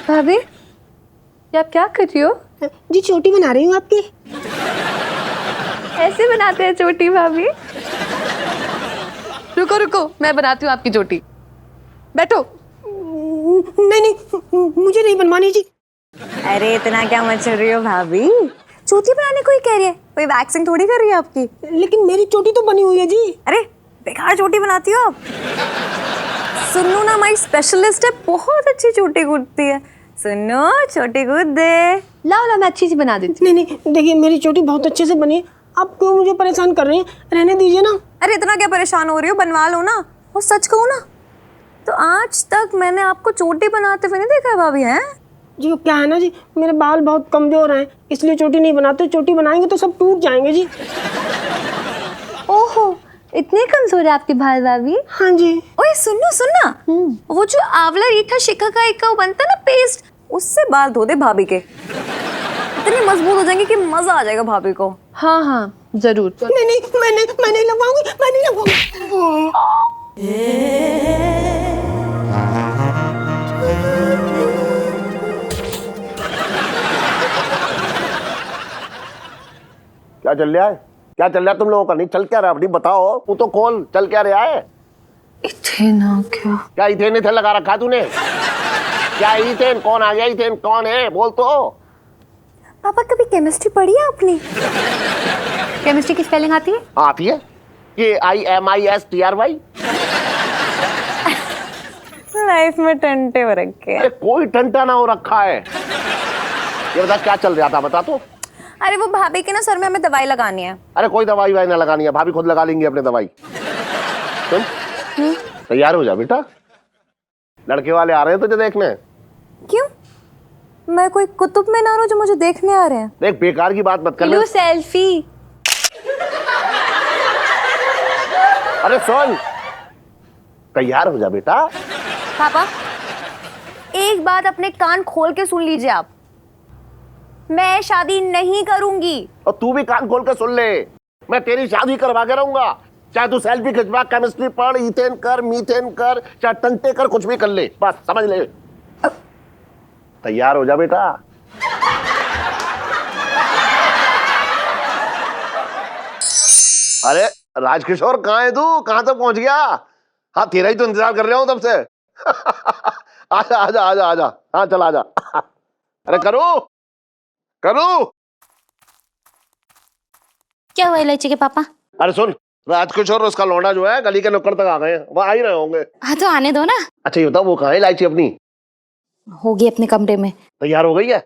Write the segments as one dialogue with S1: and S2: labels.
S1: भाभी, ये आप क्या कर रही हो?
S2: जी चोटी बना रही हूँ आपकी।
S1: ऐसे बनाते हैं चोटी भाभी? रुको रुको, मैं बनाती हूँ आपकी चोटी। बैठो।
S2: नहीं नहीं, मुझे नहीं बनवानी जी।
S3: अरे इतना क्या मचल रही हो भाभी, चोटी बनाने को ही कह रही है, कोई वैक्सिंग थोड़ी कर रही है आपकी।
S2: लेकिन मेरी चोटी तो बनी हुई है जी।
S3: अरे बेकार चोटी बनाती हो आप। सुनो ना, हमारी स्पेशलिस्ट है, बहुत अच्छी चोटी कूदती है। सुनो, चोटी कूद दे।
S1: लाओ लाओ, मैं अच्छी सी बना देती
S2: नहीं नहीं, देखिए मेरी चोटी बहुत अच्छे से बनी है, आप क्यों मुझे परेशान कर रही हैं? रहने दीजिए ना।
S3: अरे इतना क्या परेशान हो रही हो, बनवा लो ना। और सच कहूँ ना, तो आज तक मैंने आपको चोटी बनाते हुए नहीं देखा है भाभी। हैं
S2: जी वो क्या है ना जी, मेरे बाल बहुत कमजोर हैं, इसलिए चोटी नहीं बनाते। चोटी बनाएंगे तो सब टूट जाएंगे जी।
S1: हूँ। ओहो, इतने कमजोर है आपके बाल भाभी?
S2: हाँ जी।
S3: ओए सुनो सुनना, वो जो आंवला रीठा शिकाकाई का वो बनता है ना पेस्ट, उससे बाल धो दे भाभी के, इतने मजबूत हो जाएंगे कि मजा आ जाएगा भाभी को।
S1: हाँ हाँ जरूर।
S2: नहीं नहीं, मैं नहीं लगवाऊंगी, मैं नहीं लगवाऊंगी।
S4: क्या चल रहा है? क्या चल रहा है तुम लोगों का? नहीं चल क्या रहा है? अपनी बताओ, तू तो खोल, चल क्या रहा है?
S1: इथेन आ गया।
S4: क्या इथेन इथेन लगा रखा तूने? क्या इथेन? कौन आ गया? इथेन कौन है? बोल तो।
S3: पापा कभी केमिस्ट्री पढ़ी है आपने?
S1: केमिस्ट्री की स्पेलिंग आती है?
S4: आती है। KIMISTRY।
S3: लाइफ में टंटे हो रखे।
S4: अरे कोई टंटा ना हो रखा है। ये बता क्या चल रहा था, बता तो।
S3: अरे वो भाभी के ना सर में हमें दवाई लगानी है।
S4: अरे कोई दवाई वाई ना लगानी है, भाभी खुद लगा लेंगे अपने दवाई। सुन, तैयार हो जा बेटा, लड़के वाले आ रहे हैं तुझे देखने।
S3: क्यों? मैं कोई कुतुब मीनार हूं जो मुझे देखने आ रहे हैं?
S4: देख बेकार की बात मत कर।
S1: लो सेल्फी।
S4: अरे सुन, तैयार हो जा बेटा।
S3: पापा एक बात अपने कान खोल के सुन लीजिए आप, मैं शादी नहीं करूंगी।
S4: और तू भी कान खोल के सुन ले, मैं तेरी शादी करवा के रहूंगा। चाहे तू सेल्फी खिंचवा, केमिस्ट्री पढ़, इथेन कर, मीथेन कर, चाहे टंटे कर, कुछ भी कर ले, बस समझ ले। तैयार हो जा बेटा। अरे राजकिशोर कहाँ है तू? कहाँ तक पहुंच गया? हाँ तेरा ही तो इंतजार कर रहा हूं तब से। आजा आजा आजा आजा, हाँ चल आजा। अरे करो करो।
S5: क्या हुआ इलायची के पापा?
S4: अरे सुन, राजकिशोर और उसका लौंडा जो है गली के नुक्कड़ तक आ गए हैं, वो आ ही रहे होंगे।
S5: हाँ तो आने दो ना।
S4: अच्छा ये बताओ, वो कहाँ है इलायची अपनी?
S5: होगी अपने कमरे में।
S4: तैयार हो गई है?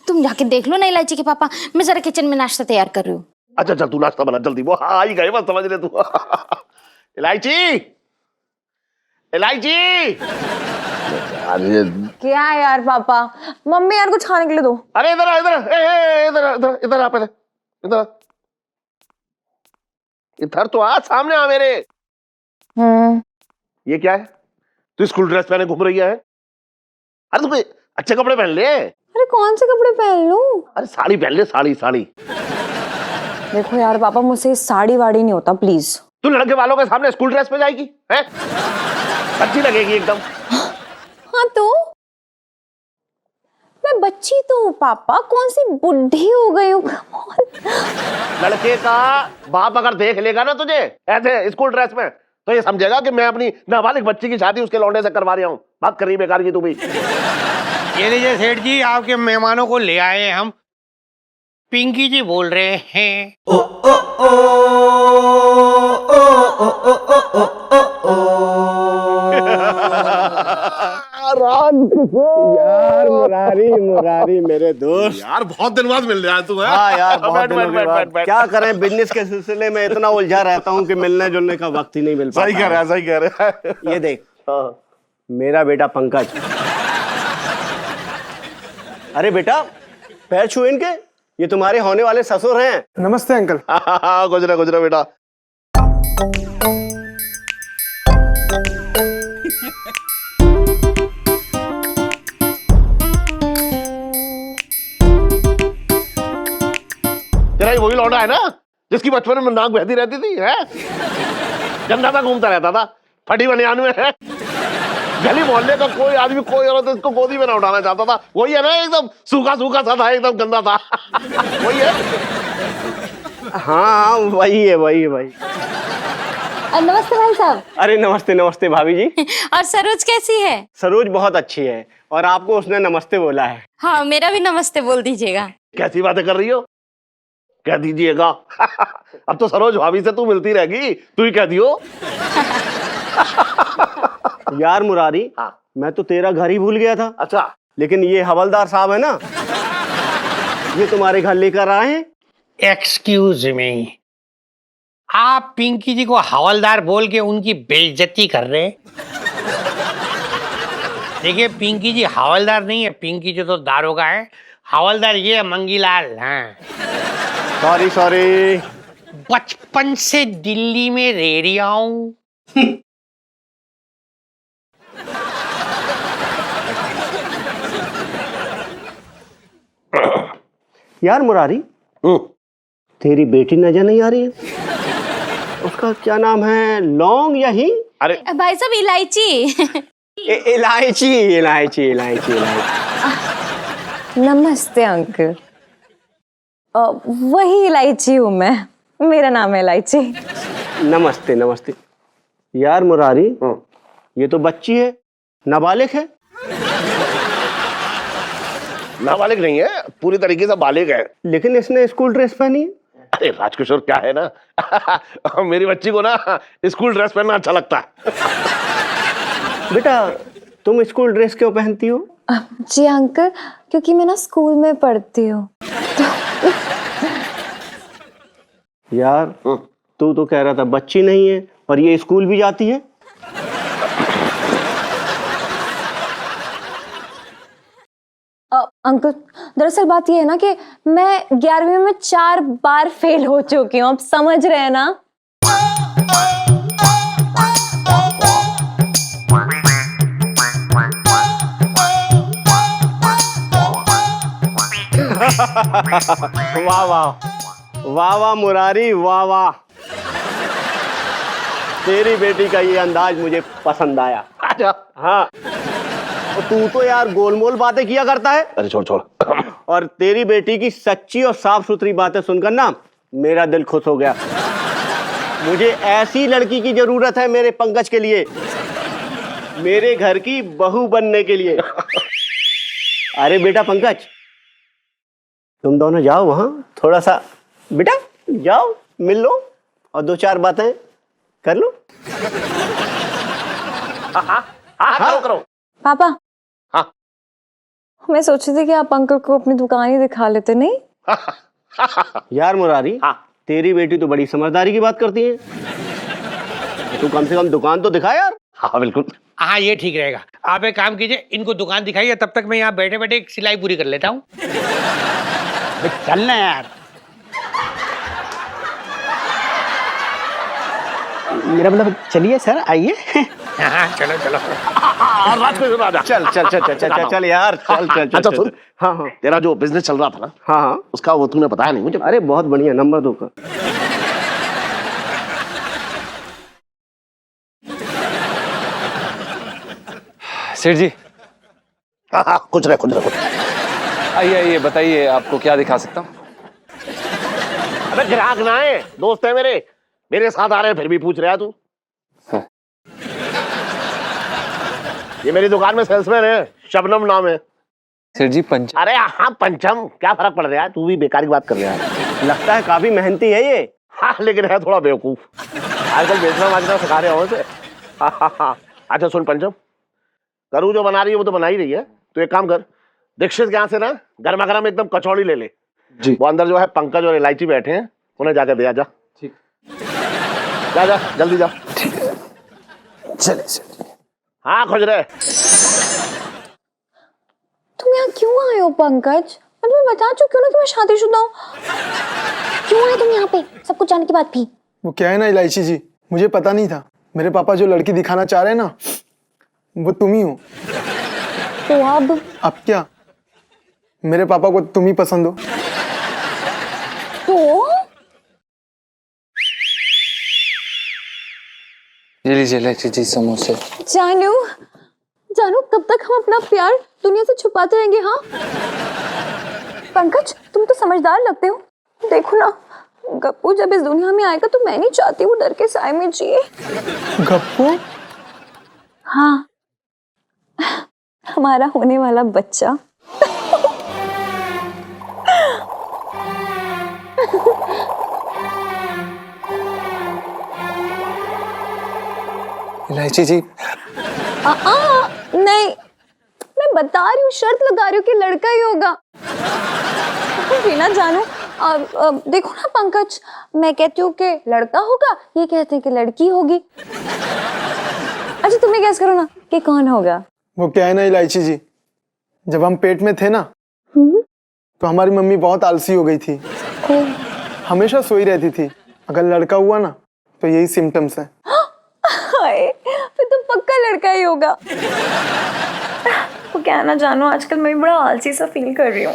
S5: तुम जाके देख लो ना इलायची के पापा, मैं जरा किचन में नाश्ता तैयार कर रही हूँ।
S4: अच्छा चल तू नाश्ता बना जल्दी, वो आ ही गए, बस समझ ले तू। इलायची इलायची। अरे
S3: क्या यार पापा, मम्मी यार कुछ खाने के लिए दो।
S4: अरे इधर आ, इधर आ, इधर इधर इधर आ, पहले इधर आ। इधर तो आ, सामने आ मेरे। ये क्या है? तू स्कूल ड्रेस पहने घूम रही है? अरे तू अच्छे कपड़े पहन ले।
S3: अरे कौन से कपड़े पहन लूं?
S4: अरे साड़ी पहन ले, साड़ी साड़ी।
S3: देखो यार पापा, मुझसे साड़ी वाड़ी नहीं होता, प्लीज।
S4: तू लड़के वालों के सामने स्कूल ड्रेस पे जाएगी? हैं? अच्छी लगेगी एकदम।
S3: हाँ तो मैं बच्ची तो हूँ पापा, कौन सी बुढ़ी हो गई हूँ।
S4: लड़के का बाप अगर देख लेगा ना तुझे ऐसे स्कूल ड्रेस में, तो ये समझेगा कि मैं अपनी नाबालिग बच्ची की शादी उसके लौंडे से करवा रहा हूँ। बात कर रही बेकार की तू भी।
S6: ये लीजिए सेठ जी, आपके मेहमानों को ले आए हम। पिंकी जी बोल रहे हैं।
S7: यार मुरारी मुरारी मेरे दोस्त,
S4: यार बहुत दिन बाद मिल रहा है तू।
S7: हाँ यार बहुत
S4: बैठ,
S7: दिनों
S4: बैठ,
S7: के बाद।
S4: बैठ।
S7: क्या करें, बिजनेस के सिलसिले में इतना उलझा रहता हूँ कि मिलने जुलने का वक्त ही नहीं मिल पाता।
S4: सही कह रहा है, सही कह रहा है।
S7: ये देख,
S4: हाँ।
S7: मेरा बेटा पंकज। अरे बेटा, पैर छू इनके, ये तुम्हारे होने वाले ससुर हैं।
S8: नमस्ते अंकल।
S4: गुजरा गुजरा बेटा। तेरा ये वही लौंडा है ना जिसकी बचपन में नाक बहती रहती थी? है गंदा सा घूमता रहता था, फटी बनियान में है, गली मोहल्ले का कोई आदमी कोई औरत इसको गोदी में ना उठाना चाहता था। वही है ना, एकदम सूखा सूखा सा था, एकदम गंदा था। वही है।
S7: हाँ वही है भाई।
S1: नमस्ते भाई साहब।
S7: अरे नमस्ते नमस्ते भाभी जी।
S5: और सरोज कैसी है?
S7: सरोज बहुत अच्छी है और आपको उसने नमस्ते बोला है।
S5: हाँ, मेरा भी नमस्ते बोल दीजिएगा।
S4: कैसी बातें कर रही हो? कह दीजिएगा। अब तो सरोज भाभी से तू मिलती रहेगी, तू ही कह दियो।
S7: यार मुरारी,
S4: हाँ।
S7: मैं तो तेरा घर ही भूल गया था।
S4: अच्छा,
S7: लेकिन ये हवलदार साहब है ना, ये तुम्हारे घर लेकर आए हैं।
S6: एक्सक्यूज मी, आप पिंकी जी को हवलदार बोल के उनकी बेइज्जती कर रहे हैं। देखिए, पिंकी जी हवलदार नहीं है, पिंकी जी तो दारोगा है। हवलदार ये है मंगीलाल। हाँ,
S7: सॉरी।
S6: बचपन से दिल्ली में रह रहा हूं।
S7: यार मुरारी, तेरी बेटी नजर नहीं आ रही है? उसका क्या नाम है, लौंग या हींग?
S4: अरे
S5: भाई साहब, इलायची।
S7: इलायची।
S3: नमस्ते अंकल। वही इलायची हूँ मैं, मेरा नाम है इलायची।
S7: नमस्ते। यार मुरारी, ये तो बच्ची है, नाबालिग है।
S4: नाबालिग नहीं है, पूरी तरीके से बालिग है।
S7: लेकिन इसने स्कूल ड्रेस पहनी है।
S4: अरे राजकिशोर, क्या है ना, मेरी बच्ची को ना स्कूल ड्रेस पहनना अच्छा लगता है।
S7: बेटा, तुम स्कूल ड्रेस क्यों पहनती हो?
S3: जी अंकल, क्योंकि मैं ना स्कूल में पढ़ती हूँ।
S7: यार तू तो कह रहा था बच्ची नहीं है और ये स्कूल भी जाती है।
S3: अंकल, दरअसल बात ये है ना कि मैं 11वीं में 4 बार फेल हो चुकी हूँ, आप समझ रहे हैं ना।
S7: वाह मुरारी, वाह। तेरी बेटी का ये अंदाज मुझे पसंद आया।
S4: अच्छा,
S7: हाँ, तू तो यार गोलमोल बातें किया करता है।
S4: अरे छोड़।
S7: और तेरी बेटी की सच्ची और साफ सुथरी बातें सुनकर ना मेरा दिल खुश हो गया। मुझे ऐसी लड़की की जरूरत है मेरे पंकज के लिए, मेरे घर की बहू बनने के लिए। अरे बेटा पंकज, तुम दोनों जाओ वहां, थोड़ा सा बेटा जाओ, मिल लो और 2-4 बातें कर लो।
S4: हाँ, करो।
S3: पापा,
S4: हाँ।
S3: मैं सोच रही थी कि आप अंकल को अपनी दुकान ही दिखा लेते, नहीं?
S7: यार मुरारी,
S4: हाँ।
S7: तेरी बेटी तो बड़ी समझदारी की बात करती है। तू कम से कम दुकान तो दिखा यार।
S4: हाँ बिल्कुल।
S6: हाँ, ये ठीक रहेगा। आप एक काम कीजिए, इनको दुकान दिखाइए, तब तक मैं यहाँ बैठे बैठे एक सिलाई पूरी कर लेता हूँ। चलना यार।
S2: मेरा मतलब चलिए सर, आइए।
S6: हाँ, चलो।
S4: राजकिशोर राजा,
S7: चल यार, चल।
S4: अच्छा सुन,
S7: हाँ।
S4: तेरा जो बिजनेस चल रहा था ना,
S7: हाँ।
S4: उसका वो तूने बताया नहीं मुझे।
S7: अरे बहुत बढ़िया, नंबर 2 का।
S8: सेठ जी,
S4: हाँ, कुछ रहे।
S8: आइए बताइए, आपको क्या दिखा सकता हूँ?
S4: अबे ग्राहक ना है, दोस्त है मेरे साथ आ रहे हैं, फिर भी पूछ रहा है तू।
S8: हाँ।
S4: ये मेरी दुकान में सेल्समैन है, शबनम नाम है।
S8: सेठ जी, पंच।
S4: अरे हाँ, पंचम, क्या फर्क पड़ रहा है, तू भी बेकार की बात कर रहा है।
S7: लगता है काफी मेहनती है ये।
S4: हाँ, लेकिन है थोड़ा बेवकूफ। आजकल बेचना मांगना सिखा रहे हो उसे। अच्छा सुन पंचम, करू जो बना रही है वो तो बना ही रही है, तो एक काम कर, दीक्षित के यहाँ से ना गर्मा गर्म एकदम कचौड़ी ले ले
S8: जी।
S4: वो अंदर जो है पंकज और इलायची बैठे हैं, उन्हें जाकर दे आ जा।
S8: ठीक।
S4: जा जल्दी जा।
S8: चले सेठ।
S4: हाँ खोज रहे।
S3: तुम यहाँ क्यों आए हो पंकज? मैं तुम्हें बता चुकी हूँ ना कि मैं शादीशुदा हूँ।
S1: क्यों आए तुम यहाँ पे, सब कुछ जानने के बाद भी?
S9: वो क्या है ना इलायची जी, मुझे पता नहीं था। मेरे पापा जो लड़की दिखाना चाह रहे हैं ना, वो तुम ही हो।
S3: तो अब
S9: क्या मेरे पापा को तुम ही पसंद हो?
S3: तो
S8: ये लीजिए इलायची जी, समोसे।
S3: जानू, जानू कब तक हम अपना प्यार दुनिया से छुपाते रहेंगे? हाँ पंकज, तुम तो समझदार लगते हो। देखो ना, गप्पू जब इस दुनिया में आएगा तो मैं नहीं चाहती वो डर के साए में जिए।
S9: गप्पू?
S3: हाँ, हमारा होने वाला बच्चा।
S9: इलायची जी,
S3: नहीं, मैं बता रही हूँ, शर्त लगा रही हूँ कि लड़का ही होगा। बिना जानू देखो ना पंकज, मैं कहती हूँ कि लड़का होगा, ये कहते हैं कि लड़की होगी। अच्छा तुम्हें गैस करो ना कि कौन होगा।
S9: वो क्या है ना इलायची जी, जब हम पेट में थे ना तो हमारी मम्मी बहुत आलसी हो गई थी, हमेशा सोई रहती थी। अगर लड़का हुआ ना तो यही सिम्टम्स है।
S3: फिर तो पक्का लड़का ही होगा। वो क्या ना जानो, आजकल मैं भी बड़ा आलसी सा फील कर रही हूँ।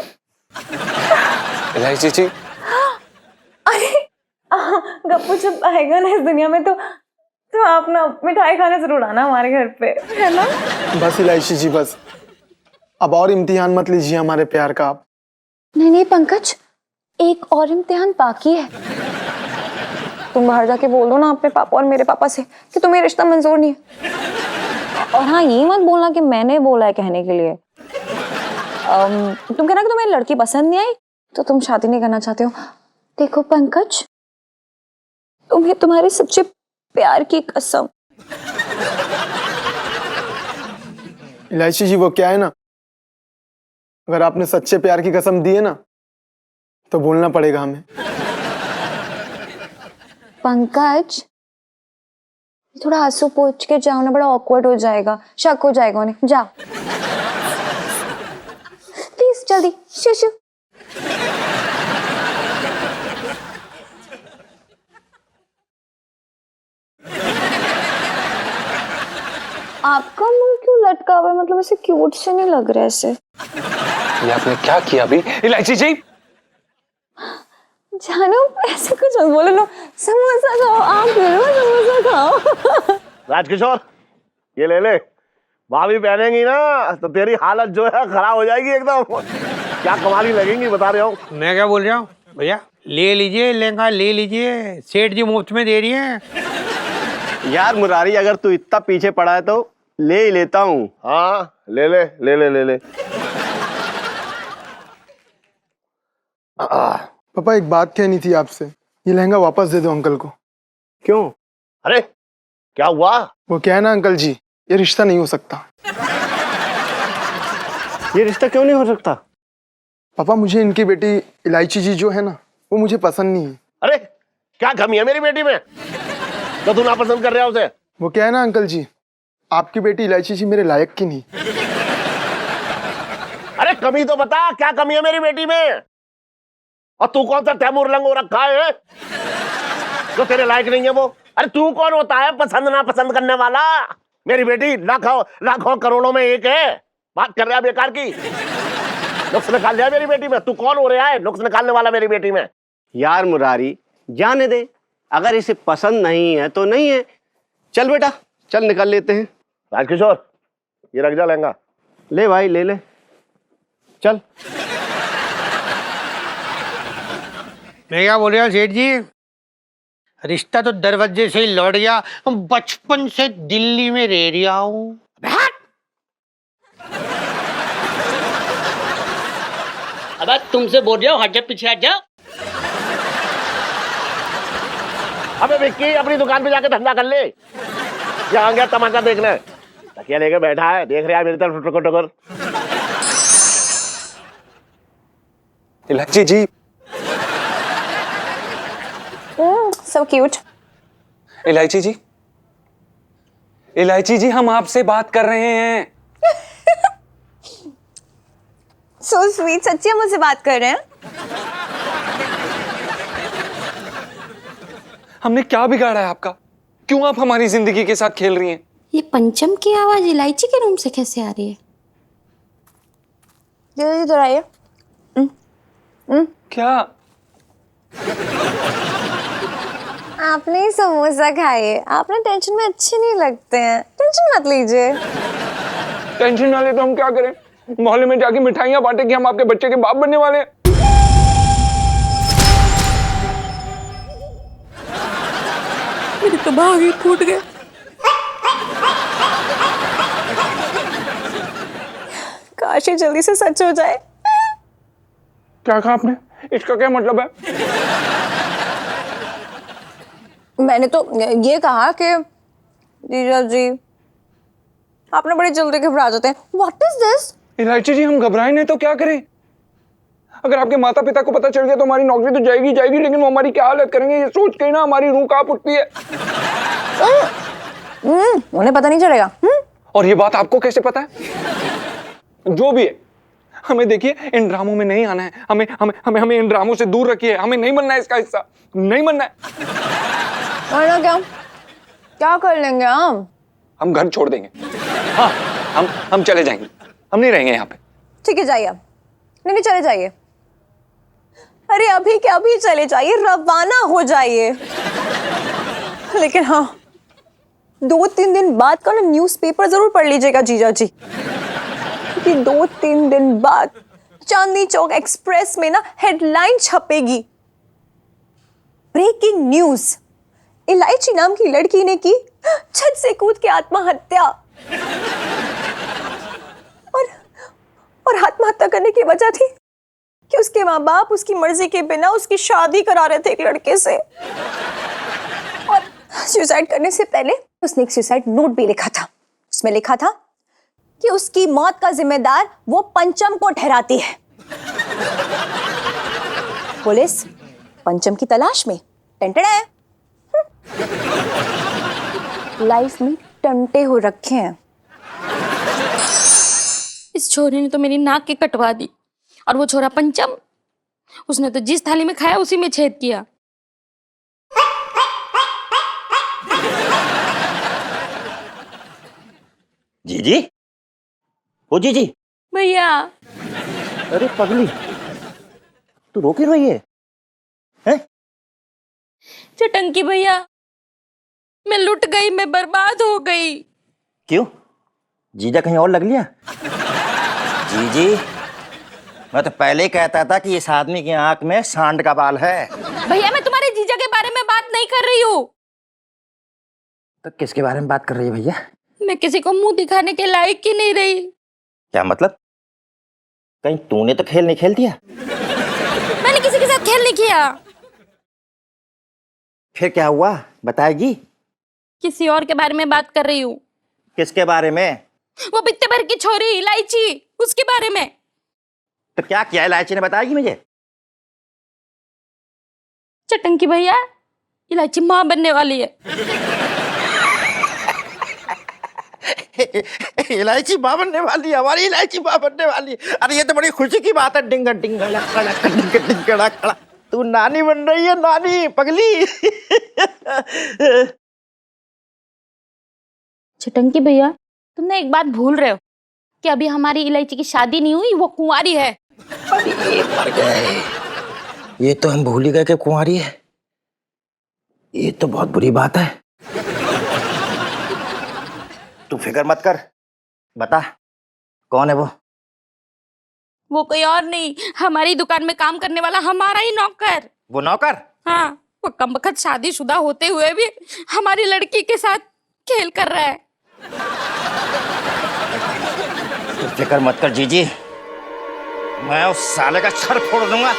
S8: इलायची जी,
S3: अरे गप्पू जब आएगा ना इस दुनिया में तो आप ना मिठाई खाने जरूर आना हमारे घर पे, है ना?
S9: बस इलायची जी बस, अब और इम्तिहान मत लीजिए हमारे प्यार का आप।
S3: नहीं पंकज, एक और इम्तिहान बाकी है। तुम बाहर जाके बोल दो ना अपने पापा और मेरे पापा से कि तुम्हें रिश्ता मंजूर नहीं है। और हाँ, ये मत बोलना कि मैंने बोला है कहने के लिए। तुम कहना कि तुम्हें लड़की पसंद नहीं आई तो तुम शादी नहीं करना चाहते हो। देखो पंकज, तुम्हें तुम्हारे सच्चे प्यार की कसम।
S9: इलायची जी वो क्या है ना, अगर आपने सच्चे प्यार की कसम दी है ना तो बोलना पड़ेगा हमें।
S3: पंकज थोड़ा आंसू पोंछ के जाओ ना, बड़ा ऑकवर्ड हो जाएगा, शक हो जाएगा उन्हें। जाओ प्लीज जल्दी, शिशु। आपका मुंह क्यों लटका हुआ है? मतलब ऐसे क्यूट से नहीं लग रहा है ऐसे।
S8: ये आपने क्या किया अभी? इलायची जी,
S3: जानो ऐसे कुछ मत बोलो ना। समोसा खाओ, आप समोसा खाओ।
S4: राजकिशोर, ये ले ले, भाभी पहनेंगी ना तो तेरी हालत जो है खराब हो जाएगी एकदम। क्या कमाली लगेंगी बता रहा हूँ।
S6: मैं क्या बोल रहा हूँ भैया, ले लीजिए लहंगा, ले लीजिए, सेठ जी मुफ्त में दे रही है।
S7: यार मुरारी, अगर तू इतना पीछे पड़ा है तो ले ही लेता हूँ।
S4: हाँ ले ले ले ले ले ले।
S9: पापा एक बात कहनी थी आपसे, ये लहंगा वापस दे दो अंकल को।
S7: क्यों?
S4: अरे क्या हुआ?
S9: वो क्या है ना अंकल जी, ये रिश्ता नहीं हो सकता।
S7: ये रिश्ता क्यों नहीं हो सकता?
S9: पापा मुझे इनकी बेटी इलायची जी जो है ना वो मुझे पसंद नहीं है।
S4: अरे क्या कमी है मेरी बेटी में तो तू नापसंद कर रहा है उसे?
S9: वो क्या है ना अंकल जी, आपकी बेटी इलायची जी मेरे लायक की नहीं।
S4: अरे कमी तो बता, क्या कमी है मेरी बेटी में? और तू कौन सा तैमूर लंग हो रखा है जो तेरे लायक नहीं है वो? अरे तू कौन होता है पसंद ना पसंद करने वाला? मेरी बेटी लाखों लाखों करोड़ों में एक है, बात कर रहा है बेकार की। नुक्स निकाल लिया मेरी बेटी में। तू कौन हो रहा है नुक्स निकालने वाला मेरी बेटी में?
S7: यार मुरारी, जाने दे, अगर इसे पसंद नहीं है तो नहीं है। चल बेटा, चल निकल लेते हैं।
S4: राजकिशोर, ये रख जा लहंगा।
S7: ले भाई, ले ले, चल।
S6: मैं क्या बोल रहा हूँ सेठ जी, रिश्ता तो दरवाजे से ही लौट गया। बचपन से दिल्ली में रह रहा हूँ।
S10: अब तुमसे बोल रहा हूँ, हट जा, पीछे हट जा।
S4: अबे विक्की, अपनी दुकान पे जाके धंधा कर ले। यहाँ गया तमाशा देखने, तकिया लेके बैठा है, देख रहा है मेरी तरफ टुकर टुकर।
S8: इलायची जी,
S3: So cute.
S8: इलायची जी, इलायची जी, हम आपसे बात कर रहे हैं।
S3: So sweet, सच्ची हम मुझसे बात कर रहे हैं।
S8: हमने क्या बिगाड़ा है आपका? क्यों आप हमारी जिंदगी के साथ खेल रही हैं?
S5: ये पंचम की आवाज इलायची के रूम से कैसे आ रही है?
S3: जल्दी इधर आइए।
S8: क्या?
S3: आपने ही समोसा खाइए, आपने टेंशन में अच्छे नहीं लगते हैं, टेंशन मत लीजिए।
S8: टेंशन ना ले तो हम क्या करें? मोहल्ले में जाके मिठाइयां बांटे कि हम आपके बच्चे के बाप बनने वाले हैं।
S3: मेरे तो भाग ही फूट गए। काश ये जल्दी से सच हो जाए।
S8: क्या कहा आपने? इसका क्या मतलब है?
S3: मैंने तो ये कहा कि जीजा जी आपने बड़ी जल्दी घबरा जाते हैं। What is this?
S8: इलायची जी, हम घबराए नहीं तो क्या करें? अगर आपके माता पिता को पता चल गया तो हमारी नौकरी तो जाएगी जाएगी, लेकिन वो हमारी क्या हालत करेंगे ये सोच के ना हमारी रूह कांप उठती है।
S3: उन्हें पता नहीं चलेगा।
S8: और ये बात आपको कैसे पता है? जो भी है, हमें देखिए इन ड्रामों में नहीं आना है। हमें हमें हमें हमें इन ड्रामों से दूर रखिए। हमें नहीं बनना है इसका हिस्सा, नहीं बनना है।
S3: वरना क्या क्या कर लेंगे
S8: हम घर छोड़ देंगे। हाँ, हम चले जाएंगे। हम नहीं रहेंगे यहाँ पे।
S3: ठीक है, जाइए। नहीं नहीं, चले जाइए। अरे अभी क्या, अभी चले जाइए, रवाना हो जाइए। लेकिन हाँ, 2-3 दिन बाद का ना न्यूज़पेपर जरूर पढ़ लीजिएगा जीजा जी, क्योंकि 2-3 दिन बाद चांदनी चौक एक्सप्रेस में ना हेडलाइन छपेगी, ब्रेकिंग न्यूज, इलायची नाम की लड़की ने की छत से कूद के आत्महत्या। और आत्महत्या करने की वजह थी कि उसके माँ बाप उसकी मर्जी के बिना उसकी शादी करा रहे थे एक लड़के से, और सुसाइड करने से पहले उसने एक सुसाइड नोट भी लिखा था। उसमें लिखा था कि उसकी मौत का जिम्मेदार वो पंचम को ठहराती है। पुलिस पंचम की तलाश में। टंटड़ा लाइफ में टंटे हो रखे हैं।
S5: इस छोरे ने तो मेरी नाक के कटवा दी, और वो छोरा पंचम, उसने तो जिस थाली में खाया उसी में छेद किया।
S7: जीजी, ओ जीजी।
S5: भैया,
S7: अरे पगली, तू रो क्यों रही है? हैं?
S5: चटंकी भैया, मैं लुट गई, मैं बर्बाद हो गई।
S7: क्यों? जीजा कहीं और लग लिया? जीजी, मैं तो पहले ही कहता था कि इस आदमी की आंख में सांड का बाल है।
S5: भैया, मैं तुम्हारे जीजा के बारे में बात नहीं कर रही हूँ।
S7: तो किसके बारे में बात कर रही है भैया?
S5: मैं किसी को मुंह दिखाने के लायक ही नहीं रही।
S7: क्या मतलब? कहीं तूने तो खेल नहीं खेल दिया?
S5: मैंने किसी के साथ खेल नहीं किया।
S7: फिर क्या हुआ, बताएगी?
S5: किसी और के बारे में बात कर रही हूँ।
S7: किसके बारे में?
S5: वो बित्ते भर की छोरी इलायची, उसके बारे में।
S7: तो क्या किया इलायची ने, बताएगी मुझे?
S5: चटंकी भैया, इलायची माँ बनने वाली है।
S7: इलायची माँ बनने वाली, हमारी इलायची माँ बनने वाली। अरे ये तो बड़ी खुशी की बात है। डिंगा डिंगा डिंगा खड़ा, तू नानी बन रही है, नानी पगली।
S5: चटंकी भैया, तुमने एक बात भूल रहे हो कि अभी हमारी इलायची की शादी नहीं हुई, वो कुंवारी है।
S7: ये तो हम भूल ही गए कि कुंवारी है। ये तो बहुत बुरी बात है। तू फिक्र मत कर, बता कौन है वो?
S5: वो कोई और नहीं, हमारी दुकान में काम करने वाला हमारा ही नौकर।
S7: वो नौकर?
S5: हाँ, वो कमबख्त शादीशुदा होते हुए भी हमारी लड़की के साथ खेल कर रहा है।
S7: तू फिक्र मत कर जीजी, मैं उस साले का सर फोड़ दूंगा।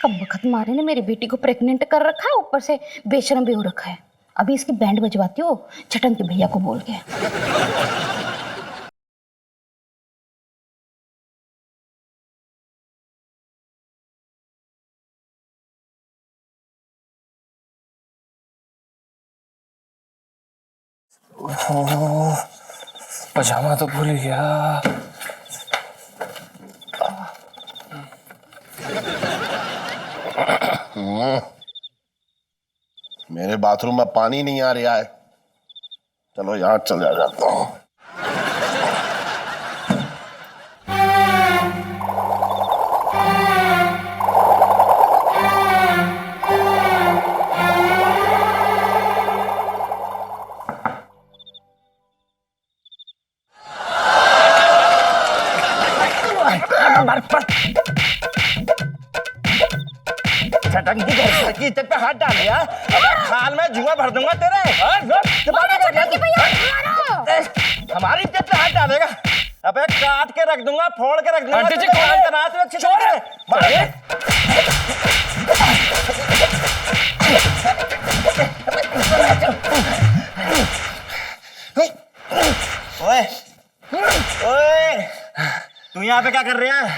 S5: कमबख्त मारे ने मेरी बेटी को प्रेग्नेंट कर रखा है, ऊपर से बेशरम भी हो रखा है। अभी इसकी बैंड बजवाती हो चटंकी भैया को बोल के।
S8: पजामा तो भूल गया।
S4: मेरे बाथरूम में पानी नहीं आ रहा है। चलो यहाँ चल जाता हूँ।
S11: छटंकी घर की इज्जत पे हाथ डाल दिया। अबे खाल में जुआ भर दूंगा तेरे। हमारी इज्जत पे हाथ डालेगा। अबे काट के रख दूंगा, फोड़ के रख दूंगा।
S8: आंटी जी,
S11: ओए ओए, तू यहाँ पे क्या कर रहा है?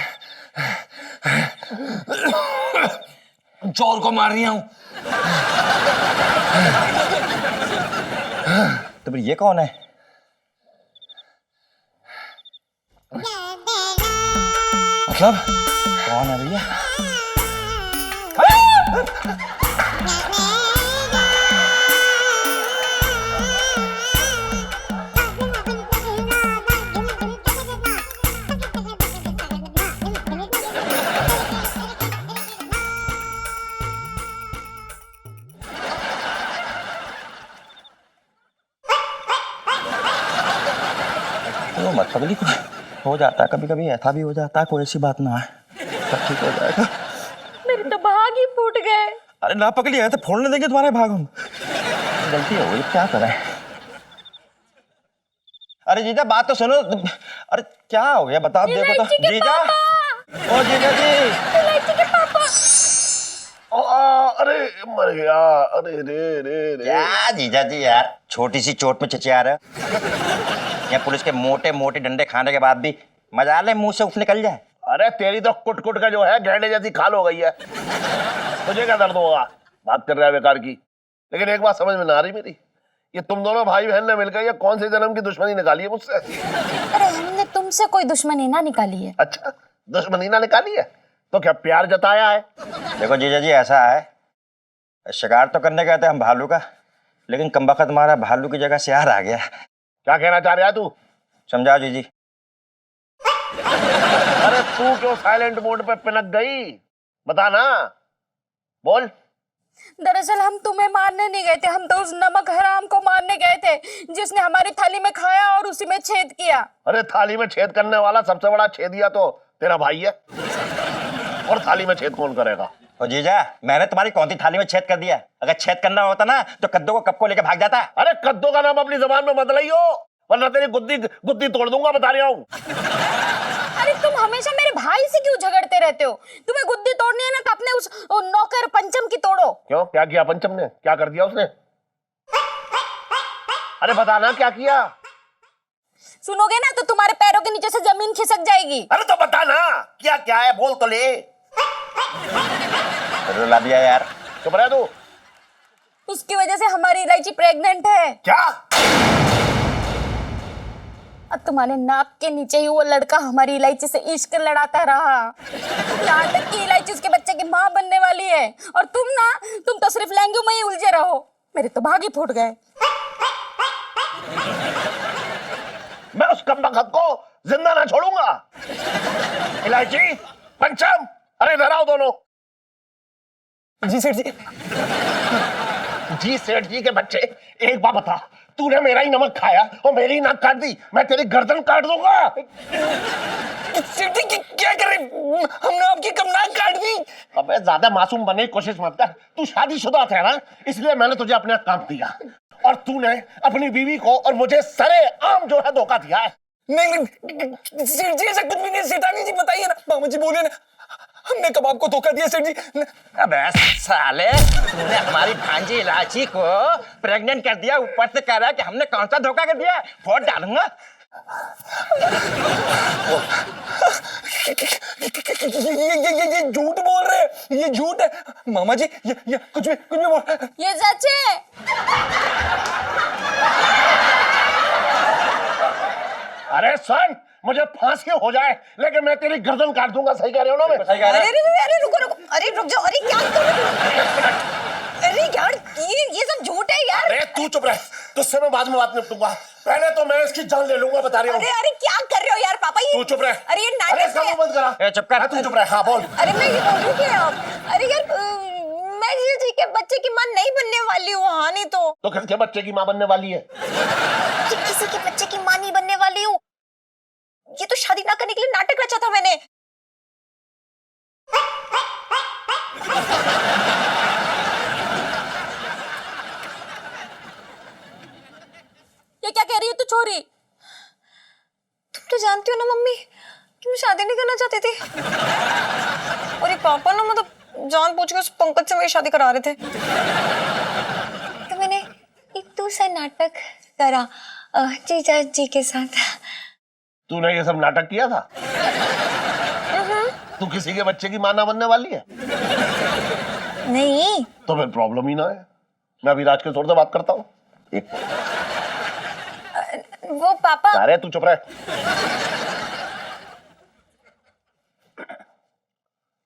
S8: चोर को मार रहा हूं।
S11: तो फिर ये कौन है? मतलब कौन है भैया? तो मतलब नहीं, हो जाता है कभी कभी, ऐसा भी हो जाता है, कोई ऐसी बात ना है, सब ठीक हो जाएगा।
S3: मेरे तो भाग ही फूट गए।
S11: अरे ना पकड़िए तो फोड़ने देंगे तुम्हारे भाग हम। गलती हो गई, क्या करें? अरे जीजा बात तो सुनो। अरे क्या हो गया बताओ, देखो तो जीजा। ओ जीजा जी,
S3: इलायची के पापा।
S4: अरे मर गया। अरे रे रे रे।
S11: क्या जीजा जी यार, छोटी सी चोट में चिचिया रहे हो। यहाँ पुलिस के मोटे मोटे डंडे खाने के बाद भी मजा ले मुंह से उफ निकल जाए।
S4: अरे तेरी तो कुट कुट का जो है गैंडे जैसी खाल हो गई है। तुझे क्या दर्द होगा, बात कर रहा है बेकार की। लेकिन एक बात समझ में ना आ रही मेरी, ये तुम दोनों भाई बहन ने मिलकर ये कौन से जन्म की दुश्मनी निकाली है मुझसे?
S5: अरे हमने तुमसे कोई दुश्मनी ना निकाली है।
S4: अच्छा, दुश्मनी ना निकाली है तो क्या प्यार जताया है?
S11: देखो जीजा जी ऐसा है, शिकार तो करने गए थे हम भालू का, लेकिन कमबख्त हमारा भालू की जगह सियार आ गया।
S4: क्या कहना चाह रहा है तू?
S11: समझाओ जीजी।
S4: अरे तू क्यों साइलेंट मोड पे पिनक गई, बता ना, बोल।
S5: दरअसल हम तुम्हें मारने नहीं गए थे, हम तो उस नमक हराम को मारने गए थे जिसने हमारी थाली में खाया और उसी में छेद किया।
S4: अरे थाली में छेद करने वाला सबसे बड़ा छेदिया तो तेरा भाई है, और थाली में छेद कौन करेगा?
S11: ओ जीजा, मैंने तुम्हारी कौन सी थाली में छेद कर दिया? अगर छेद करना होता ना तो कद्दू को कब को लेके भाग जाता।
S4: अरे कद्दू का नाम अपनी जबान में मत लइयो, वरना तेरी गुद्दी गुद्दी तोड़ दूंगा, बता रहा हूँ।
S5: अरे तुम हमेशा मेरे भाई से क्यों झगड़ते रहते हो? तुम्हें गुद्दी तोड़नी है ना तो अपने उस नौकर पंचम की तोड़ो।
S4: क्यों, क्या किया पंचम ने, क्या कर दिया उसने? अरे बता ना क्या किया?
S5: सुनोगे ना तो तुम्हारे पैरों के नीचे से जमीन खिसक जाएगी।
S4: अरे तो बता ना क्या क्या है, बोल तो ले।
S11: रुला दिया यार।
S4: चुप रह तू।
S5: उसकी वजह से हमारी इलायची प्रेग्नेंट है।
S4: क्या?
S5: अब तुम्हारे नाक के नीचे ही वो लड़का हमारी इलायची से इश्क लड़ाता रहा, यहाँ तक कि इलायची उसके बच्चे की माँ बनने वाली है, और तुम तो सिर्फ लहंगे में ही उलझे रहो। मेरे तो भाग ही फूट गए।
S4: मैं उस कमबख्त को जिंदा ना छोड़ूंगा। इलायची, पंचम, अरे इधर आओ दोनों।
S8: जी सेठ जी।
S4: जी सेठ जी के बच्चे, एक बात बता, तूने मेरा ही नमक खाया और मेरी ही नाक काट दी, मैं तेरी गर्दन काट दूंगा।
S8: सेठ जी क्या कर रहे, हमने आपकी कब नाक काट दी?
S4: अबे ज्यादा मासूम बनने की कोशिश मत कर, तू शादीशुदा था ना, इसलिए मैंने तुझे अपने काम दिया, और तूने अपनी बीवी को और मुझे सरेआम जो है धोखा दिया है।
S8: नहीं सेठ जी ऐसा कुछ भी नहीं, सेठानी जी बताइए ना, मामा जी बोले ना हमने कब आपको धोखा दिया सेठ जी?
S11: अबे साले, तूने हमारी भांजी इलायची को प्रेग्नेंट कर दिया, ऊपर से कह रहा है कि हमने कौन सा धोखा कर दिया? फोड़ डालूंगा।
S8: ये झूठ बोल रहे हैं, ये झूठ है मामा जी, ये कुछ भी बोल रहे हैं।
S5: ये सच है।
S4: अरे सुन, मुझे फांसी हो जाए लेकिन मैं तेरी गर्दन काट दूंगा, सही कह रहे हो ना? मैं
S11: सही कह रहा है।
S3: अरे रुको, अरे रुक जाओ, अरे क्या कर रहे हो? अरे यार ये सब झूठ है यार।
S4: अरे तू चुप रह, तुझसे मैं बाद में बात निपटूंगा, पहले तो मैं इसकी जान ले लूंगा, बता रही हूँ।
S3: अरे क्या कर रहे हो यार पापा? ये
S4: तू चुप रह।
S3: अरे ये नाटक है।
S4: बंद करा।
S11: चुप कर।
S4: तू चुप रह। हाँ बोल।
S3: अरे मैं ये बोल रही हूँ, अरे यार मैं जी के बच्चे की माँ नहीं बनने वाली हूँ। हाँ नहीं तो
S4: किसके बच्चे की माँ बनने वाली है?
S3: किसी के बच्चे की माँ नहीं बनने वाली हूँ, ये तो शादी ना करने के लिए नाटक रचा था मैंने।
S5: ये क्या कह रही है तू छोरी?
S3: तुम तो जानती हो ना मम्मी कि मैं शादी नहीं करना चाहती थी। और ये पापा ना मतलब जान पूछ के उस पंकज से मेरी शादी करा रहे थे। तो मैंने एक दूसरा नाटक करा जीजा जी के साथ।
S4: तूने ये सब नाटक किया था? तू किसी के बच्चे की मां ना बनने वाली है?
S3: नहीं
S4: तो फिर प्रॉब्लम ही ना है। मैं अभी राज किशोर से बात करता हूँ। एक
S3: वो पापा।
S4: अरे तू चुप रहे।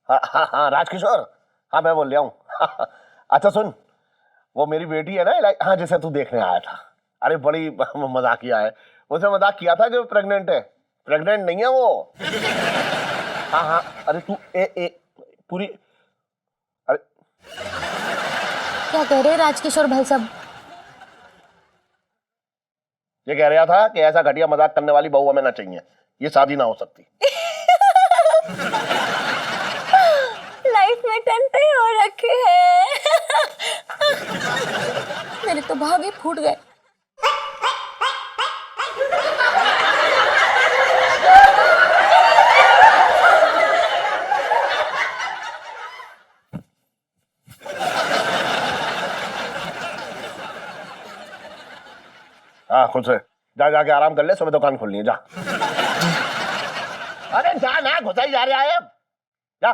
S4: हाँ राजकिशोर, हाँ मैं बोल रहा हूँ। अच्छा सुन, वो मेरी बेटी है ना, हाँ जिसे तू देखने आया था, अरे बड़ी मजाकिया है। उसने मजाक किया था कि वो प्रेग्नेंट है। प्रेग्नेंट नहीं है वो। हाँ अरे तू पूरी, अरे
S5: क्या कह रहे हैं राजकिशोर भाई साहब?
S4: ये कह रहा था कि ऐसा घटिया मजाक करने वाली बहू हमें ना चाहिए, ये शादी ना हो सकती।
S3: लाइफ में टंटे हो रखे हैं।
S5: मेरे तो भाग ही फूट गए।
S4: हाँ खुद से जा, जाके आराम कर ले, सुबह दुकान खोलनी है, जा। अरे जा ना, घुसा ही जा रहा है अब, जा।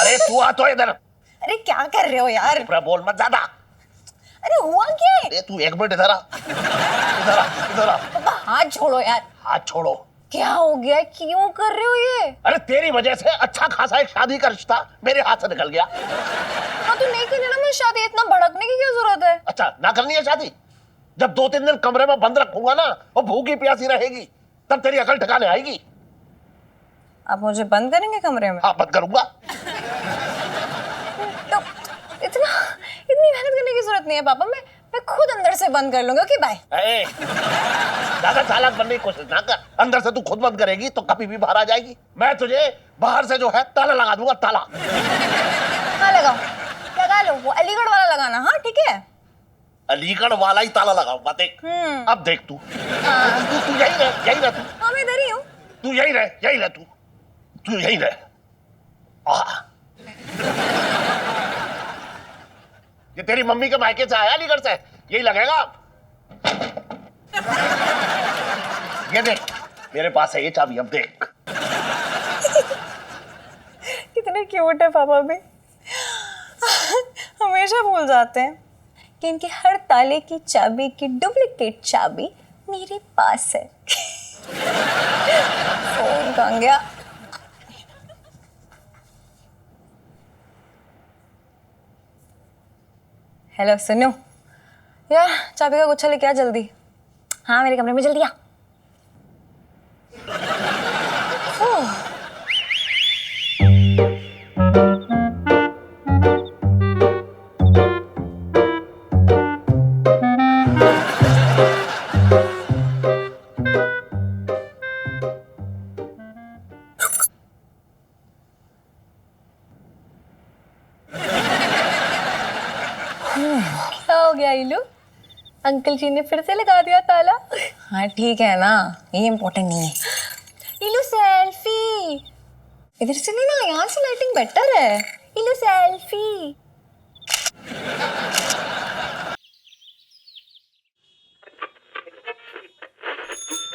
S4: अरे तू आ तो इधर।
S3: अरे क्या कर रहे हो यार?
S4: बोल मत ज्यादा।
S3: अरे हुआ क्या?
S4: अरे तू एक मिनट इधर आ, इधर आ, इधर आ।
S3: पापा हाथ छोड़ो यार।
S4: हाथ छोड़ो।
S3: क्या हो गया? क्यों कर रहे हो ये?
S4: अरे तेरी वजह से अच्छा खासा एक शादी का रिश्ता मेरे हाथ से निकल गया।
S3: हाँ तो नहीं करनी ना मैं शादी, इतना भड़कने की क्या जरूरत है?
S4: अच्छा ना करनी है शादी? जब 2-3 दिन कमरे में बंद रखूंगा ना, वो भूखी प्यासी रहेगी, तब तेरी अकल ठिकाने आएगी।
S3: आप मुझे बंद करेंगे कमरे में?
S4: हाँ बंद करूंगा।
S3: तो इतनी मेहनत करने की जरूरत नहीं है पापा, मैं खुद अंदर से बंद कर लूंगा। Okay bye.
S4: ज्यादा चालाक बनने की कोशिश ना कर। अंदर से तू खुद बंद करेगी तो कभी भी बाहर आ जाएगी। मैं तुझे बाहर से जो है ताला लगा दूंगा, ताला।
S3: हाँ लगाओ, लगा लो, वो अलीगढ़ वाला लगाना। हाँ ठीक है,
S4: अलीगढ़ वाला ही ताला लगाऊंगा। देख अब देख तू यही रह, यही रह तू।
S3: हाँ मैं इधर ही हूँ।
S4: तू यही रह, तू यही रह। ये तेरी मम्मी के मायके से आया अलीगढ़ से, यही लगेगा। ये देख मेरे पास है ये चाबी, अब देख।
S3: कितने क्यूट है पापा भी। हमेशा भूल जाते हैं कि इनके हर ताले की चाबी की डुप्लीकेट चाबी मेरे पास है। फोन कहाँ गया? हेलो सुनो यार, चाबी का गुच्छा लेके आ जल्दी। हाँ मेरे कमरे में जल्दी आ। क्या हो गया इलू? अंकल जी ने फिर से लगा दिया ताला। हाँ ठीक है ना, ये इम्पोर्टेंट नहीं है। इलू सेल्फी इधर से लेना, यहाँ से लाइटिंग बेटर है। इलू सेल्फी।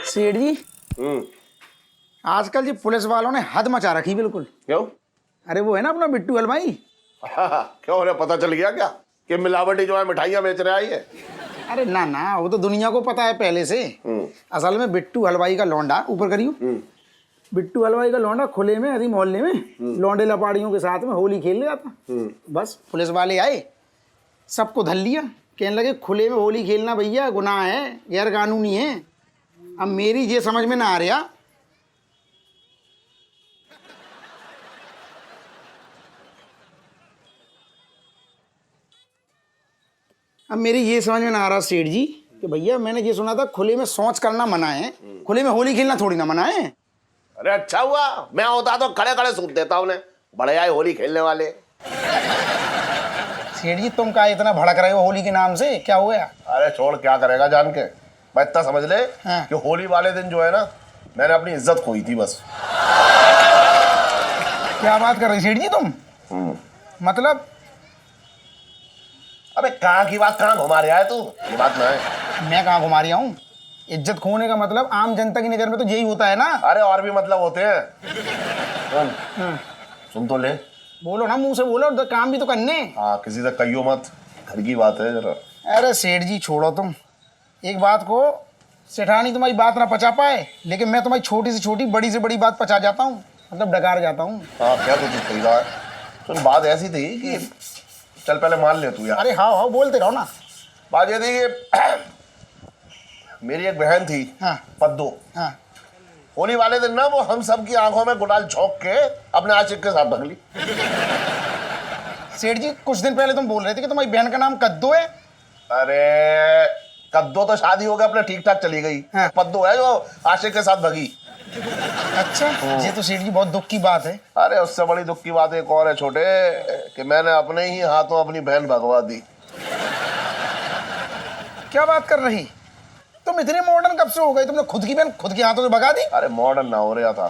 S12: सेठ जी आजकल जी पुलिस वालों ने हद मचा रखी बिल्कुल।
S4: क्यों?
S12: अरे वो है ना अपना बिट्टू हलवाई।
S4: क्यों, उन्हें पता चल गया क्या कि मिलावटी जो है मिठाइयाँ बेच रहा है?
S12: अरे ना ना, वो तो दुनिया को पता है पहले से। असल में बिट्टू हलवाई का लौंडा, ऊपर करियो, बिट्टू हलवाई का लौंडा खुले में अभी मोहल्ले में लौंडे लपाड़ियों के साथ में होली खेल रहा था। बस पुलिस वाले आए, सबको धल लिया, कहने लगे खुले में होली खेलना भैया गुनाह है, गैर कानूनी है। अब मेरी ये समझ में ना आ रहा, अब मेरी ये समझ में ना आ रहा सेठ जी कि भैया मैंने ये सुना था खुले में शौच करना मना है, खुले में होली खेलना थोड़ी ना मना है।
S4: अरे अच्छा हुआ, मैं होता तो खड़े खड़े सूट देता उन्हें, बड़े आए होली खेलने वाले।
S12: सेठ जी तुम क्या इतना भड़क रहे हो होली के नाम से, क्या हो गया?
S4: अरे छोड़, क्या करेगा जान के, मैं इतना समझ ले
S12: हाँ।
S4: कि होली वाले दिन जो है ना, मैंने अपनी इज्जत खोई थी बस।
S12: क्या बात कर रहे सेठ जी तुम? मतलब?
S4: अबे कहाँ की बात कहाँ घुमा रहा है तू, ये बात ना है।
S12: मैं कहाँ घुमा रहा हूँ? इज्जत खोने का मतलब आम जनता की नजर में तो यही होता है ना।
S4: अरे और भी मतलब होते हैं। सुन तो ले।
S12: बोलो ना, मुंह से बोलो, तो काम भी तो करने।
S4: हाँ, किसी से कहियो मत, घर की बात है जरा।
S12: अरे सेठ जी छोड़ो तुम, एक बात को, सेठानी तुम्हारी बात ना पचा पाए, लेकिन मैं तुम्हारी छोटी से छोटी बड़ी से बड़ी बात पचा जाता हूँ, मतलब डकार जाता हूँ।
S4: हाँ क्या तो तू सही रहा है। सुन, बात ऐसी थी कि चल पहले मान ले तू यार।
S12: अरे हाँ हाँ बोलते रहो ना।
S4: बात ये थी कि मेरी एक बहन थी,
S12: हाँ।
S4: पद्दो।
S12: हाँ।
S4: होली वाले दिन ना वो हम सब की आंखों में गुलाल झोंक के अपने आशिक के साथ भगली।
S12: सेठ जी कुछ दिन पहले तुम बोल रहे थे कि तुम्हारी बहन का नाम कद्दू है।
S4: अरे कद्दो तो शादी हो गया, अपने ठीक ठाक चली गई।
S12: हाँ।
S4: पद्दो है जो आशिक के साथ भगी।
S12: अच्छा, ये तो सेठ जी बहुत दुख की बात है।
S4: अरे उससे बड़ी दुख की बात एक और है छोटे, कि मैंने अपने ही हाथों अपनी बहन भगवा दी।
S12: क्या बात कर रही? तुम इतने मॉडर्न कब से हो गए? तुमने खुद की बहन खुद के हाथों से भगा दी?
S4: अरे मॉडर्न ना हो रहा था,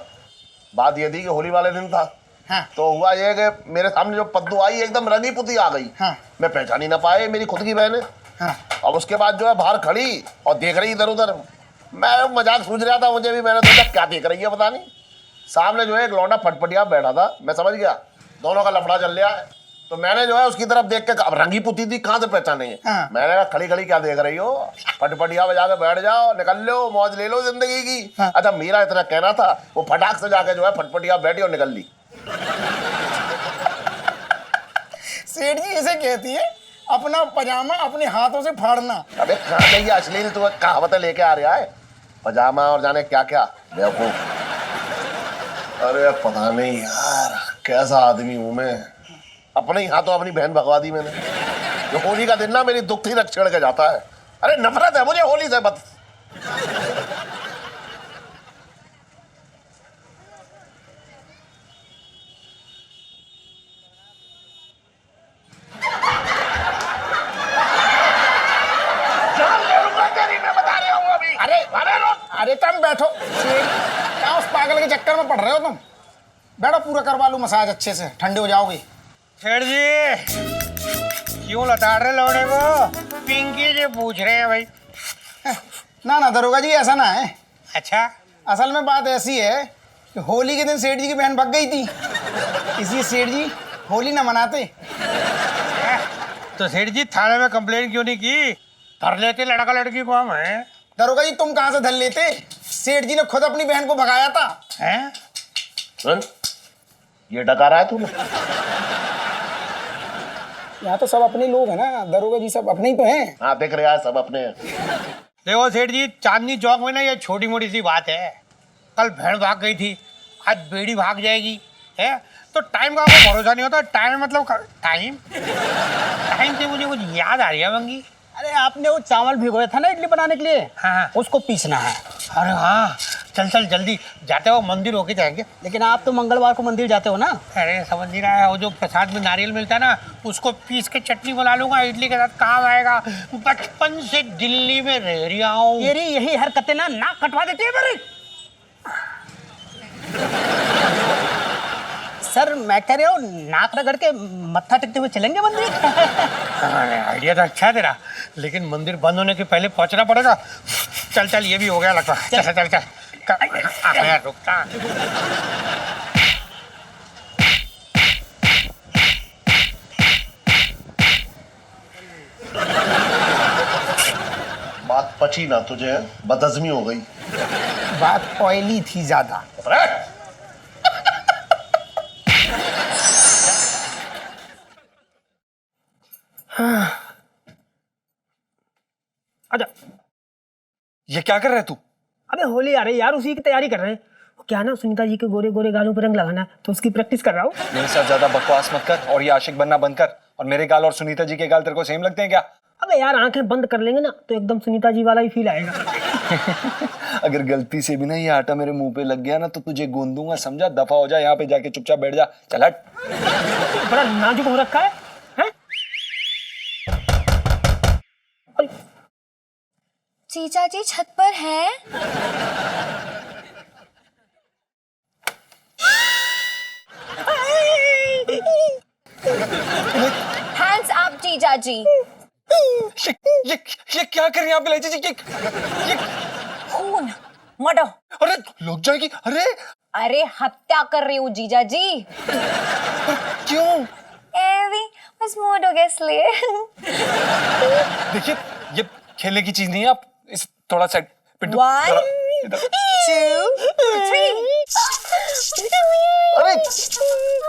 S4: बात ये थी कि होली वाले दिन था।
S12: हाँ।
S4: तो हुआ ये कि मेरे सामने जो पद्दू आई एकदम रंगी पुती आ गई।
S12: हाँ।
S4: मैं पहचान ही ना पाए, मेरी खुद की बहन है।
S12: हाँ।
S4: अब उसके बाद जो है बाहर खड़ी और देख रही इधर उधर। मैं मजाक सूझ रहा था मुझे भी, मैंने सोचा क्या देख रही है पता नहीं। सामने जो है एक लौंडा फटफटिया बैठा था, मैं समझ गया दोनों का लफड़ा चल रहा है। तो मैंने जो है उसकी तरफ देख के, अब रंगी पुती थी कहाँ से पहचानेंगे।
S12: हाँ।
S4: मैंने कहा खड़ी खड़ी क्या देख रही हो, फटफटिया बजा के बैठ जाओ, निकल लो, मौज ले लो जिंदगी की।
S12: हाँ।
S4: अच्छा मेरा इतना कहना था, वो फटाक से जाके जो है फटफटिया बैठी और निकल ली।
S12: सेठ जी इसे कहती है अपना पजामा अपने हाथों से फाड़ना।
S4: अबे कहाँ गई अश्लील तू कहावतें लेके आ रहा है, पजामा और जाने क्या क्या बेवकूफ। अरे पता नहीं यार कैसा आदमी हूं मैं, अपने ही हाथों अपनी बहन भगवा दी मैंने। जो होली का दिन ना मेरी दुख थी रख छेड़ के जाता है। अरे नफरत है मुझे होली से बस।
S12: अरे तुम बैठो, क्या उस पागल के चक्कर में पड़ रहे हो तुम? बैठो, पूरा करवा लूं मसाज अच्छे से, ठंडे हो जाओगे।
S6: सेठ जी क्यों लता रहे लौड़े को? पिंकी जी पूछ रहे हैं भाई।
S12: ना ना दरोगा जी ऐसा ना है।
S6: अच्छा,
S12: असल में बात ऐसी है कि होली के दिन सेठ जी की बहन भग गई थी, इसलिए सेठ जी होली ना मनाते।
S6: तो सेठ जी थाने में कंप्लेन क्यों नहीं की? धर लेते लड़का लड़की को हम हैं।
S12: दरोगा जी तुम कहाँ से धर लेते? सेठ जी ने खुद अपनी बहन को भगाया था।
S6: हैं?
S4: सुन, ये डका रहा है तूने?
S12: यहाँ तो सब अपने लोग हैं ना दरोगा जी, सब अपने ही तो हैं।
S4: हाँ देख रहे हैं सब अपने हैं।
S6: देखो सेठ जी, चांदनी चौक में ना ये छोटी मोटी सी बात है। कल भेड़ भाग गई थी, आज बेड़ी भाग जाएगी है, तो टाइम का आपको भरोसा नहीं होता। टाइम मतलब टाइम टाइम से मुझे कुछ याद आ रही है मंगी।
S10: अरे आपने वो चावल भिगोया था ना इडली बनाने के लिए,
S6: हाँ।
S10: उसको पीसना है।
S6: अरे हाँ, चल चल जल्दी जाते हो, मंदिर होके जाएंगे।
S10: लेकिन आप तो मंगलवार को मंदिर जाते हो ना।
S6: अरे समझ नहीं रहा है, वो जो प्रसाद में नारियल मिलता है ना, उसको पीस के चटनी बना लूंगा, इडली के साथ काम आएगा। बचपन से दिल्ली में रह रही हूँ।
S10: तेरी यही हरकतें ना नाक कटवा देती है मेरी। सर मैं कह रहा हूँ नाक रगड़ के मत्था टेकते हुए चलेंगे मंदिर।
S6: आइडिया तो अच्छा है तेरा, लेकिन मंदिर बंद होने के पहले पहुंचना पड़ेगा। चल चल, ये भी हो गया लगता है। चल चल चल, यार रुकता।
S4: बात पची ना तुझे, बदहजमी हो गई।
S12: बात ऑयली थी ज्यादा।
S2: अच्छा,
S8: ये क्या कर रहा है तू?
S2: अबे होली आ रही यार, उसी की तैयारी कर रहे हैं। क्या ना सुनीता जी के गोरे गोरे गालों पर रंग लगाना है, तो उसकी प्रैक्टिस कर रहा हूँ।
S8: मेरे साथ ज्यादा बकवास मत कर और ये आशिक बनना बंद कर। और मेरे गाल और सुनीता जी के गाल तेरे को सेम लगते हैं क्या?
S2: अबे यार आंखें बंद कर लेंगे ना तो एकदम सुनीता जी वाला ही फील आएगा।
S8: अगर गलती से भी ना ये आटा मेरे मुंह पे लग गया ना तो तुझे गूंद दूंगा, समझा? दफा हो जा, यहाँ पे जाके चुपचाप बैठ जा, चल हट।
S2: बड़ा नाजुक हो रखा है, हैं?
S5: जीजा जी छत पर है। हैंड्स अप जीजा जी।
S8: ये क्या कर रही है आप इलायची जी? ये
S5: खून मर्डर।
S8: अरे लग जाएगी। अरे
S5: अरे हत्या कर रही हूँ जीजा जी।
S8: क्यों?
S5: एवी बस मूड हो गया इसलिए।
S8: देखिए ये खेलने की चीज नहीं है, आप इस थोड़ा साइड पिंटू।
S5: 1 2 3।
S8: अरे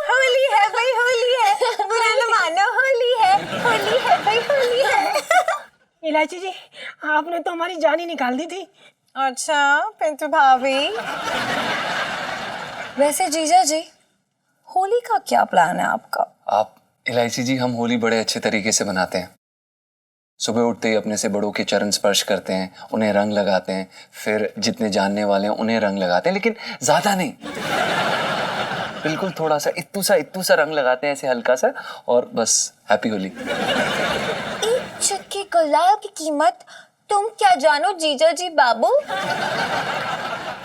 S5: होली है भाई, होली है, बुरा न मानो, होली है भाई, होली है।
S2: इलायची जी आपने तो हमारी जान ही निकाल दी थी।
S5: अच्छा पिंटू भाभी। वैसे जीजा जी होली का क्या प्लान है आपका?
S8: आप इलायची जी, हम होली बड़े अच्छे तरीके से मनाते हैं। सुबह उठते ही अपने से बड़ों के चरण स्पर्श करते हैं, उन्हें रंग लगाते हैं, फिर जितने जानने वाले हैं उन्हें रंग लगाते हैं, लेकिन ज्यादा नहीं, बिल्कुल थोड़ा सा इत्तू सा रंग लगाते हैं, ऐसे हल्का सा, और बस हैप्पी होली।
S5: एक चुटकी गुलाल की कीमत तुम क्या जानो जीजा जी बाबू।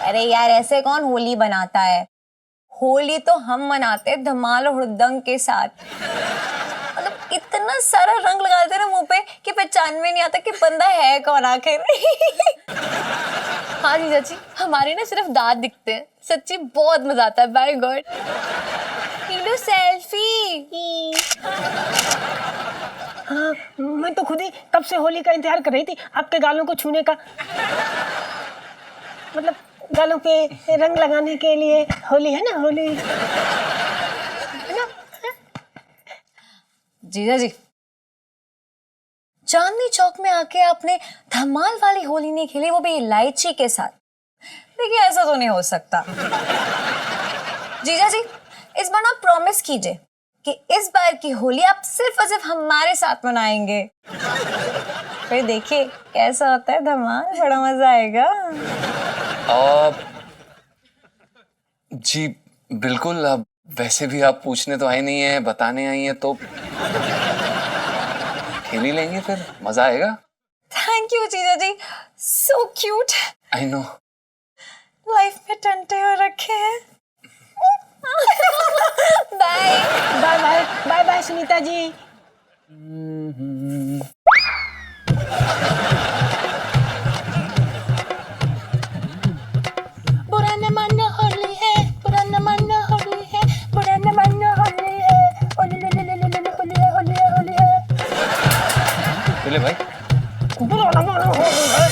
S5: अरे यार ऐसे कौन होली बनाता है? होली तो हम मनाते हैं धमाल और हुड़दंग के साथ। मतलब इतना सारा रंग लगा देते ना मुंह पे कि पहचान में नहीं आता कि बंदा है कौन आखिर। हाँ जीजा जी हमारे ना सिर्फ दांत दिखते हैं, सच्ची बहुत मजा आता है। बाय गॉड लो सेल्फी।
S2: हाँ मैं तो खुद ही कब से होली का इंतजार कर रही थी, आपके गालों को छूने का, मतलब गालों पे रंग लगाने के लिए। होली है ना, होली है ना?
S5: जीजा जी चांदनी चौक में आके आपने धमाल वाली होली नहीं खेली, वो भी इलायची के साथ। देखिए ऐसा तो नहीं हो सकता। जीजा जी इस बार ना प्रॉमिस कीजिए कि इस बार की होली आप सिर्फ और सिर्फ हमारे साथ मनाएंगे। फिर देखिए कैसा होता है धमाल, बड़ा मजा आएगा।
S8: जी बिल्कुल। अब वैसे भी आप पूछने तो आए नहीं है, बताने आई है, तो खेल ही लेंगे, फिर मजा आएगा।
S5: थैंक यू जीजा जी, so cute.
S8: I know.
S5: Life में टंटे हो रखे हैं। Bye
S2: bye bye bye bye Sunita ji.
S5: बुरा न मानो होली है, बुरा न मानो होली है, बुरा न मानो होली है, होली है, होली है।
S8: बोले भाई
S2: बुरा न मानो होली है।